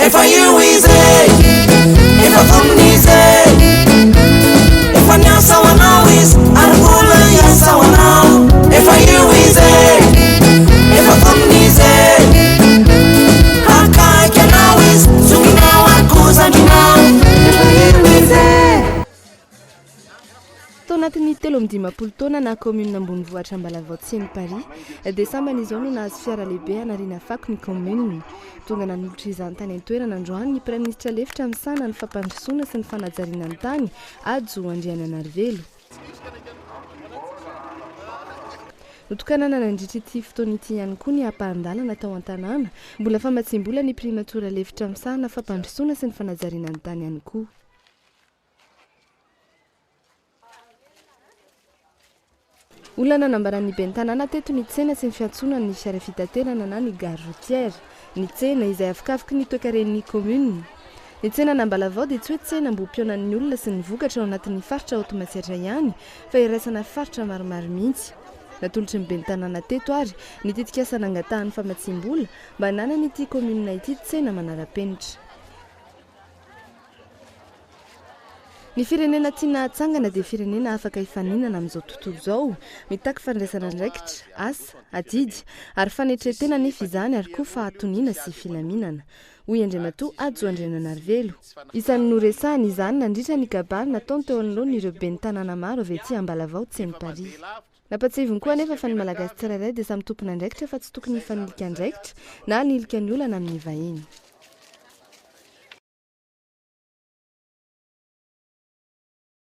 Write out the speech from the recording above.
efa io izy efa famnize efa niasa hoanao izy ary vola iasa hoanao efa io izy efa famnize akaiky anao izy zokinao akozandrinao efa io izy. Tao anatin'ny 17 taona na commune ambonivohitra Ambalavao Tsieny Paris desambany izao no nahazo fiara lehibe anarina fako ny commune tonga nanolotra izany tany an-toerana androany ny prime ministre lefitra misana ny fampandrosoana sy ny fanajariana ny tany Ajo Andriananarivelo. Notokanana nandritra ity fotoana ity ihany koa ny ampahandalana tao an-tanàna mbola famatsim-bola ny primatora lefitra misana fampandrosoana sy ny fanajariana ny tany ihany koa. Olana nambaran'ny bentanàna teto ny tsena sy ny fiantsonana ny fiara fitaterana na ny gare routière, ny tsena izay afikafiky ny toe-karen'ny commune. Ny tsena n'Ambalavao dia tsy hoe tsena mbo pionan'ny olona sy ny vokatra ao anatin'ny faritra Automasiatra ihany fa iraisana faritra maromaro mihitsy. Natolotry ny bentanàna teto ary ny tetikasa nangatahan'ny famatsim-bola mba hananany ity commune ity tsena manara-penitra. Ny firenena tiana hatsangana dia firenena afaka hifaninana amin'izao tontolo izao, mitaky fandraisana andraikitra, asa, adidy, ary fanetretena nefa izany ary koa fahatoniana sy filaminana. Hoy Andriamatoa Ajo Andriananarivelo. Isan'ny noresahana izany nandritra ny kabary nataony teo anoloana ireo bentanàna maro avy ety Ambalavao Tsieny Paris. Nampatsivony koa anefa fa ny malagasy tsirairay dia samy tompona andraikitra fa tsy tokony hifanilika andraikitra na hanilika ny olana amin'ny vahiny.